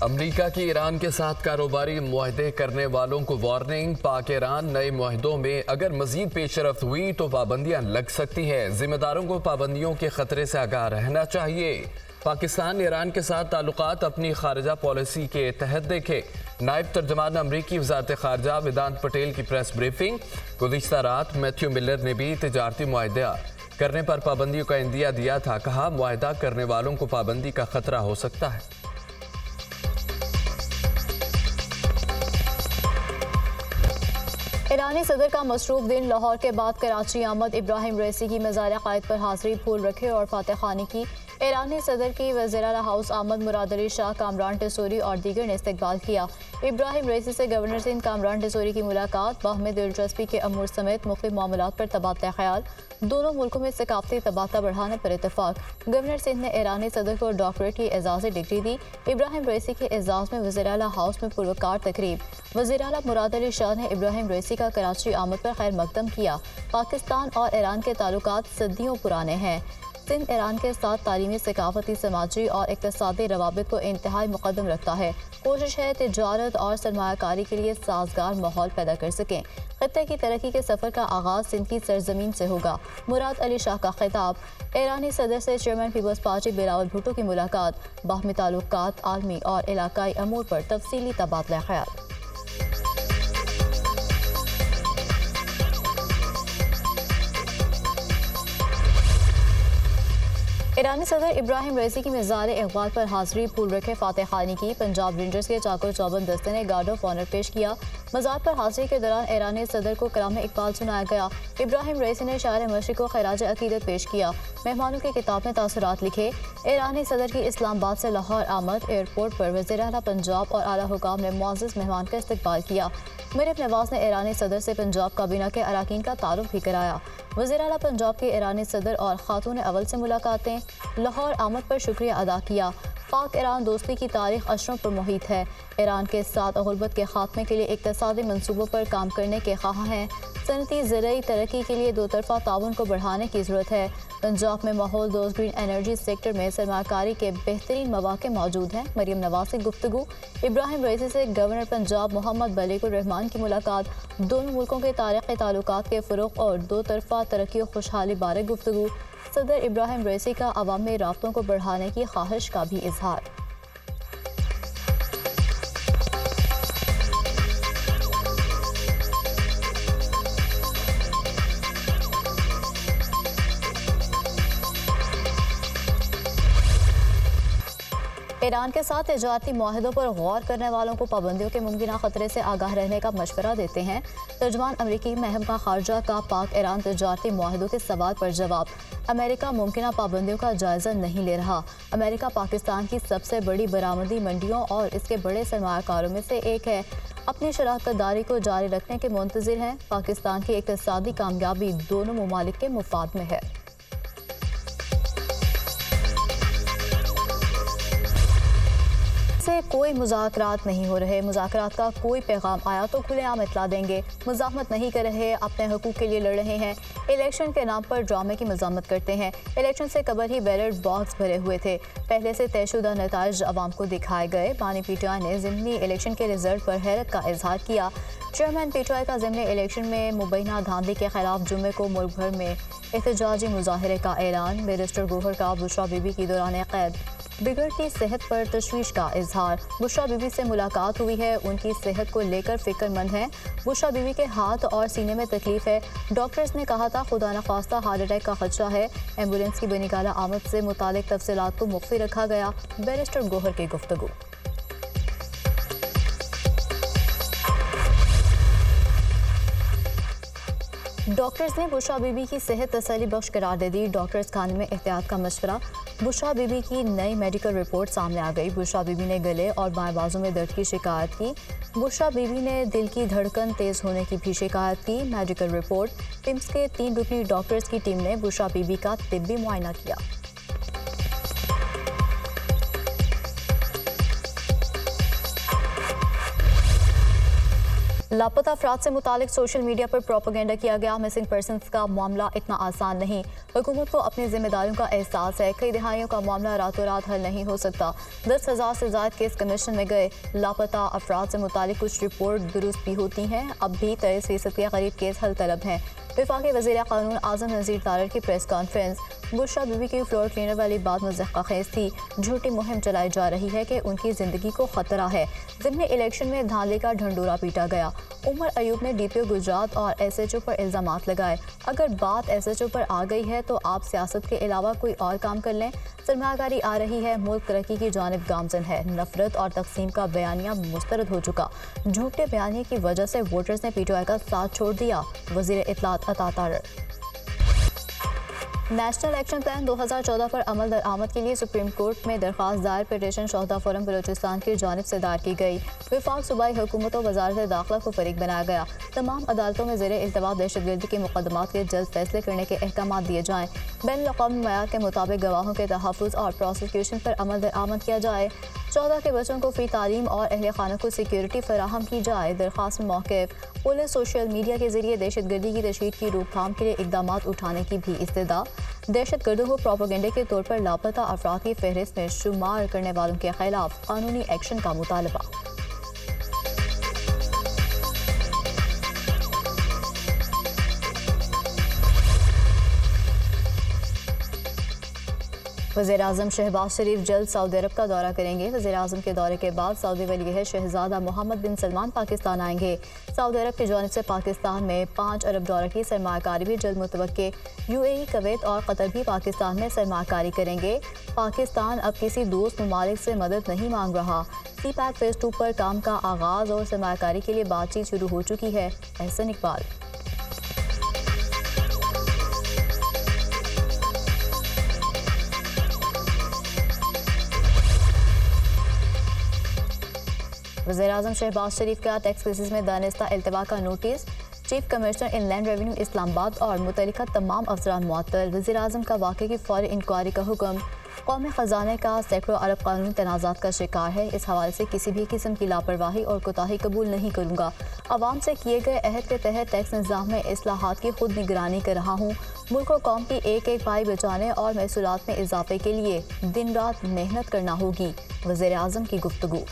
अमरीका की ईरान के साथ कारोबारी मुआहदे करने वालों को वार्निंग। पाक ईरान नए मुआहदों में अगर मजीद पेशरफ्त हुई तो पाबंदियां लग सकती हैं। जिम्मेदारों को पाबंदियों के खतरे से आगाह रहना चाहिए। पाकिस्तान ईरान के साथ ताल्लुकात अपनी खारजा पॉलिसी के तहत देखे। नायब तर्जमान अमरीकी वजारत खारजा वेदांत पटेल की प्रेस ब्रीफिंग। गुज़िश्ता रात मैथ्यू मिलर ने भी तिजारती मुआहदा करने पर पाबंदियों का इंदिया दिया था। कहा, मुआहदा करने वालों को पाबंदी का खतरा हो सकता है। ईरानी सदर का मसरूफ दिन। लाहौर के बाद कराची आमद। इब्राहिम रईसी की मज़ार क़ायद पर हाज़िरी, फूल रखे और फातह खानी की। ईरानी सदर की वज़ीर आला हाउस आमद मुराद अली शाह, कामरान टेसूरी और दीगर ने इस्तकबाल किया। इब्राहिम रईसी से गवर्नर सिंध कामरान टेसूरी की मुलाकात। बाहमी दिलचस्पी के अमूर समेत मुख्तलिफ मामलात पर तबादला ख्याल। दोनों मुल्कों में सकाफती तबादला बढ़ाने पर इतफाक। गवर्नर सिंध ने ईरानी सदर को डॉक्टरेट की एजाज़ी डिग्री दी। इब्राहिम रईसी के एजाज़ में वज़ीर आला हाउस में पुरवकार तकरीब। वज़ीर आला मुराद अली शाह ने इब्राहिम रईसी का कराची आमद पर खैर मकदम किया। पाकिस्तान और ईरान के ताल्लुकात सदियों पुराने हैं। सिंध ईरान के साथ तालीमी, सकाफती, समाजी और इक़्तिसादी रवाबित को इंतहाई मुक़द्दम रखता है। कोशिश है तिजारत और सरमायाकारी के लिए साजगार माहौल पैदा कर सकें। खत्ते की तरक्की के सफ़र का आगाज़ सिंध की सरजमीन से होगा। मुराद अली शाह का खिताब। ईरानी सदर से चेयरमैन पीपल्स पार्टी बिलावल भुट्टो की मुलाकात। बाहमी ताल्लुकात, आलमी और इलाकाई अमूर पर तफसीली तबादला ख्याल। ईरानी सदर इब्राहिम रईसी की मज़ार इक़बाल पर हाज़िरी, फूल रखे, फातह खानी की। पंजाब रेंजर्स के चाको चौबंद दस्ते ने गार्ड ऑफ ऑनर पेश किया। मज़ार पर हाज़िरी के दौरान ईरानी सदर को कलाम इकबाल सुनाया गया। इब्राहिम रईसी ने शायर मशरिक़ को खराज अक़ीदत पेश किया। मेहमानों की किताब में तासुरात लिखे। ईरानी सदर की इस्लामाबाद से लाहौर आमद। एयरपोर्ट पर वज़ीर आला पंजाब और आला हुकाम ने मुअज़्ज़ज़ मेहमान का इस्तकबाल किया। मरीम नवाज ने ईरानी सदर से पंजाब काबीना के अराकीन का तारुफ भी कराया। वज़ीर आला पंजाब के ईरानी सदर और खातून अव्वल से मुलाकातें। लाहौर आमद पर शुक्रिया अदा किया। पाक ईरान दोस्ती की तारीख अशरों पर मुहित है। ईरान के साथ गुर्बत के खात्मे के लिए इक़्तिसादी मंसूबों पर काम करने के ख्वाह हैं। सनती ज़राई तरक्की के लिए दो तरफ़ा ताउन को बढ़ाने की ज़रूरत है। पंजाब में माहौल दोस्त ग्रीन एनर्जी सेक्टर में सरमाकारी के बेहतरीन मौक़े मौजूद हैं। मरीम नवाज से गुफ्तगू। इब्राहिम रईसी से गवर्नर पंजाब मोहम्मद बलीगुर रहमान की मुलाकात। दोनों मुल्कों के तारीख़ी ताल्लुकात के फ़रोग़ और दो तरफ़ा तरक्की और खुशहाली बारे गुफ्तगू। सदर इब्राहिम रईसी का अवामी राब्तों को बढ़ाने की ख्वाहिश का भी इजहार। ईरान के साथ तिजारती मुआहदों पर गौर करने वालों को पाबंदियों के मुमकिन खतरे से आगाह रहने का मशवरा देते हैं। तर्जमान अमरीकी महकमा खारजा का पाक ईरान तिजारती मुआहदों के सवाल पर जवाब। अमेरिका मुमकिन पाबंदियों का जायजा नहीं ले रहा। अमेरिका पाकिस्तान की सबसे बड़ी बरामदी मंडियों और इसके बड़े सरमायाकारों में से एक है। अपनी शराकतदारी को जारी रखने के मुंतज़िर हैं। पाकिस्तान की इक़्तिसादी कामयाबी दोनों ममालिक के मुफाद में है। से कोई मुज़ाकरात नहीं हो रहे। मुज़ाकरात का कोई पैगाम आया तो खुलेआम इतला देंगे। मुज़ाहमत नहीं कर रहे, अपने हकूक़ के लिए लड़ रहे हैं। इलेक्शन के नाम पर ड्रामे की मज़ामत करते हैं। इलेक्शन से कबल ही बैलेट बॉक्स भरे हुए थे। पहले से तयशुदा नताइज अवाम को दिखाए गए। बानी पीटीआई ने ज़िमनी इलेक्शन के रिजल्ट पर हैरत का इजहार किया। चेयरमैन पीटीआई का ज़िमनी इलेक्शन में मुबैना धांधली के खिलाफ जुम्मे को मुल्क भर में एहतजाजी मुजाहरे का ऐलान। बैरिस्टर गौहर का बुशरा बीबी की दौरान कैद। बिगड़ती सेहत पर तशवीश का इजहार। बुशरा बीबी से मुलाकात हुई है, उनकी सेहत को लेकर फिक्रमंद हैं। बुशरा बीबी के हाथ और सीने में तकलीफ है। डॉक्टर्स ने कहा था खुदा न खास्ता हार्ट अटैक का खदशा है। एम्बुलेंस की बेनिकाला आमद से मुतालिक तफसीलात को मुख्फी रखा गया। बैरिस्टर गौहर की गुफ्तगू। डॉक्टर्स ने बुशरा बीबी की सेहत तसल्ली बख्श करार दे दी। डॉक्टर्स खाने में एहतियात का मशवरा। बुशरा बीबी की नई मेडिकल रिपोर्ट सामने आ गई। बुशरा बीबी ने गले और बाएं बाजू में दर्द की शिकायत की। बुशरा बीबी ने दिल की धड़कन तेज़ होने की भी शिकायत की। Medical report. टिम्स के 3 रुकनी डॉक्टर्स की टीम ने बुशरा बीबी का तिब्बी मुआयना किया। लापता अफराद से मुतालिक सोशल मीडिया पर प्रोपेगेंडा किया गया। मिसिंग पर्सनस का मामला इतना आसान नहीं। हुकूमत को अपनी जिम्मेदारियों का एहसास है। कई दिहाइयों का मामला रातों रात हल नहीं हो सकता। 10,000 से ज़ायद केस कमीशन में गए। लापता अफराद से मुतालिक कुछ रिपोर्ट दुरुस्त भी होती हैं। अब भी 23% के करीब केस हल तलब हैं। वफाकी वज़ीर क़ानून आज़म नज़ीर तारर की प्रेस कॉन्फ्रेंस। बुशरा बीबी की फ्लोर क्लीनर वाली बात मुज़क्क़ा खेज थी। झूठी मुहिम चलाई जा रही है कि उनकी ज़िंदगी को ख़तरा है। ज़िमनी इलेक्शन में धांधली का ढंडोरा पीटा गया। उमर अयूब ने DPO गुजरात और SHO पर इल्ज़ामात लगाए। अगर बात SHO पर आ गई है तो आप सियासत के अलावा कोई और काम कर लें। सरमायाकारी आ रही है, मुल्क तरक्की की जानिब गामजन है। नफरत और तकसीम का बयानिया मुस्तरद हो चुका। झूठे बयानिए की वजह से वोटर्स ने PTI का साथ छोड़ दिया। वज़ीर इत्तलात अता तारर। नेशनल एक्शन प्लान 2014 पर अमल दरामद के लिए सुप्रीम कोर्ट में दरख्वास्त दायर पिटीशन शोहदा फोरम बलूचिस्तान की जानिब से दायर की गई। वफाक सूबाई हुकूमत और वज़ारत दाखिला को फरीक बनाया गया। तमाम अदालतों में ज़ेरे इल्तवा दहशतगर्दी के मुकदमात के जल्द फैसले करने के अहकाम दिए जाएँ। बैनुल-अक़वामी मयार के मुताबिक गवाहों के तहफ़्फ़ुज़ और प्रोसिक्यूशन पर अमल दरामद किया जाए। 14 के बच्चों को फ्री तालीम और अहले खाना को सिक्योरिटी फराहम की जाए। दरख्वास्त में मौक़िफ़ पुलिस सोशल मीडिया के जरिए दहशतगर्दी की तशहीद की रोकथाम के लिए इक़दाम उठाने की भी इस्तदा। दहशतगर्दों को प्रोपेगेंडे के तौर पर लापता अफराद की फहरिस्त में शुमार करने वालों के खिलाफ कानूनी एक्शन का मुतालबा। वज़ीर-ए-आज़म शहबाज शरीफ जल्द सऊदी अरब का दौरा करेंगे। वज़ीर-ए-आज़म के दौरे के बाद सऊदी वली शहजादा मोहम्मद बिन सलमान पाकिस्तान आएंगे। सऊदी अरब की जानिब से पाकिस्तान में $5 अरब की सरमायाकारी भी जल्द मुतवक्के। UAE, कुवैत और कतर भी पाकिस्तान में सरमायाकारी करेंगे। पाकिस्तान अब किसी दोस्त ममालिक से मदद नहीं मांग रहा। CPAC फेज़ 2 पर काम का आगाज़ और सरमायाकारी के लिए बातचीत शुरू हो चुकी है। एहसन इकबाल। वज़ीर-ए-आज़म शहबाज शरीफ का टैक्स केसेस में दानिस्ता इल्तवा का notice. Chief commissioner inland revenue Islamabad और मुतल्लिका तमाम अफसरान मुअत्तल। वज़ीर-ए-आज़म का वाक़े की फ़ौरी इंक्वायरी का हुक्म। कौमी ख़जाने का सैकड़ों अरब कानूनी तनाज़ात का शिकार है। इस हवाले से किसी भी किस्म की लापरवाही और कोताही कबूल नहीं करूँगा। अवाम से किए गए अहद के तहत टैक्स निज़ाम में इस्लाहात की खुद निगरानी कर रहा हूँ। मुल्क और कौम की एक एक पाई बचाने और महसूलात में इजाफे के लिए दिन रात मेहनत करना होगी। वज़ीर-ए-आज़म की गुफ्तगू।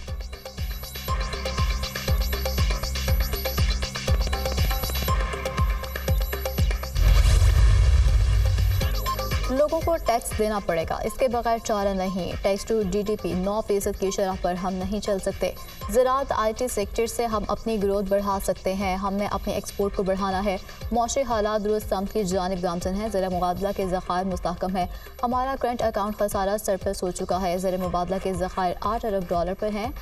लोगों को टैक्स देना पड़ेगा, इसके बगैर चारा नहीं। टैक्स टू GDP 9% की शरह पर हम नहीं चल सकते। ज़राअत IT सेक्टर से हम अपनी ग्रोथ बढ़ा सकते हैं। हमने अपने एक्सपोर्ट को बढ़ाना है। मौशी हालात दुरुस्त सम्त की जानिब गामजन है। ज़र मुबादला के ज़खायर मुस्तहकम है। हमारा करंट अकाउंट खसारा सरप्लस हो चुका है। ज़र मुबादला के ज़खायर $8 अरब पर हैं।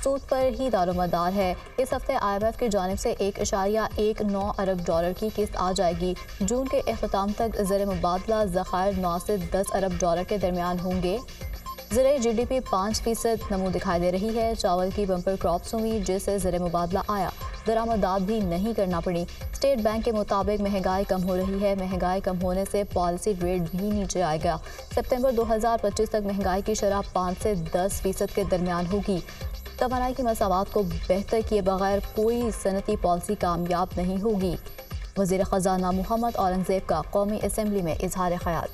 सूद पर ही दारोमदार है। इस हफ्ते IMF की जानिब से $1.19 अरब की किस्त आ जाएगी। जून के अख्ताम तक ज़र मुबादला ज़खायर 9 से $10 अरब के दरमियान होंगे। ज़राए GDP 5% नमू दिखाई दे रही है। चावल की बम्पर क्रॉप्स हुई जिससे ज़र मुबादला आया। दरामदात भी नहीं करना पड़ी। स्टेट बैंक के मुताबिक महंगाई कम हो रही है। महंगाई कम होने से पॉलिसी रेट भी नीचे आएगा। सितंबर 2025 तक महंगाई की शरह 5 से 10% के दरमियान होगी। तवानाई की मसावात को बेहतर किए बगैर कोई सनती पॉलिसी कामयाब नहीं होगी। वज़ीर ख़ज़ाना मोहम्मद औरंगज़ेब का कौमी असम्बली में इजहार ख्याल।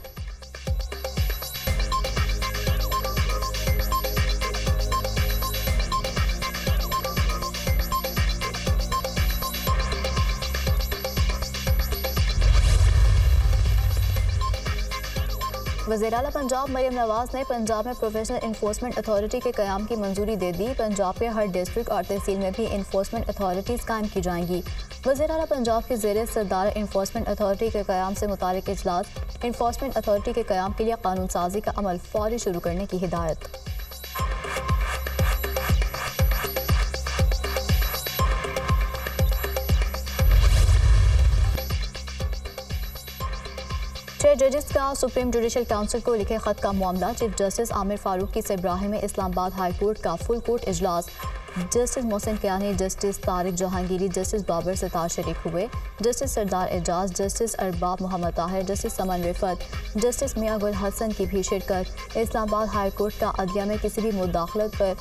वज़ीर-ए-आला पंजाब मरियम नवाज ने पंजाब में प्रोफेशनल इन्फोर्समेंट अथॉरिटी के क़याम की मंजूरी दे दी। पंजाब के हर डिस्ट्रिक्ट और तहसील में भी इन्फोर्समेंट अथॉरिटीज़ कायम की जाएंगी। वज़ीर-ए-आला पंजाब के ज़ेरे सरदार इन्फोर्समेंट अथॉरिटी के क़याम से मुतालिक इजलास। इन्फोर्समेंट अथॉरिटी के क़याम के लिए कानून साजी का अमल फौरी शुरू करने की हिदायत। छह जजेस का सुप्रीम जुडिशल काउंसिल को लिखे खत का मामला। चीफ जस्टिस आमिर फारूक की सरबराही में इस्लामाबाद हाई कोर्ट का फुल कोर्ट इजलास। Justice Mohsin Kiyani, justice Tariq Jahangiri, justice Babar Sattar शरीक हुए। Justice Sardar Ejaz, justice Arbab Mohammad Tahir, justice Saman Rifat, justice Miangul Hassan की भी शिरकत। इस्लामाबाद हाई कोर्ट का अदलिया में किसी भी मुदाखलत पर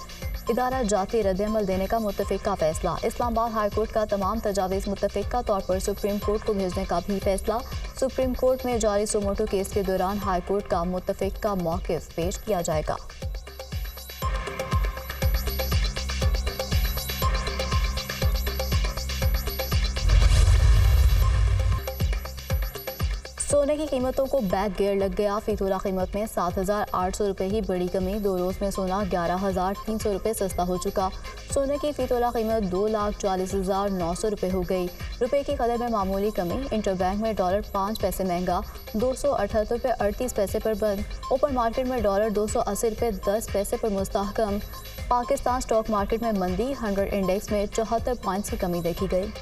इदारा जाती रद्दअमल देने का मुत्तफिका फैसला। इस्लामाबाद हाई कोर्ट का तमाम तजावीज़ मुत्तफिका तौर पर सुप्रीम कोर्ट को भेजने का भी फैसला। सुप्रीम कोर्ट में जारी सुमोटो केस के दौरान हाई कोर्ट का मुत्तफिका मौक़िफ़ पेश किया जाएगा। सोने की कीमतों को बैक गियर लग गया। फीतोला कीमत में 7,800 रुपये की बड़ी कमी। 2 रोज़ में सोना 11,300 रुपये सस्ता हो चुका। सोने की फीतोला कीमत 2,40,900 रुपये हो गई। रुपये की कदर में मामूली कमी। इंटरबैंक में डॉलर 5 पैसे महंगा, 278 रुपये 38 पैसे पर बंद। ओपन मार्केट में डॉलर 280 रुपये 10 पैसे पर मुस्तहकम। पाकिस्तान स्टॉक मार्केट में मंदी। 100 इंडेक्स में 74 पॉइंट्स की कमी देखी गई।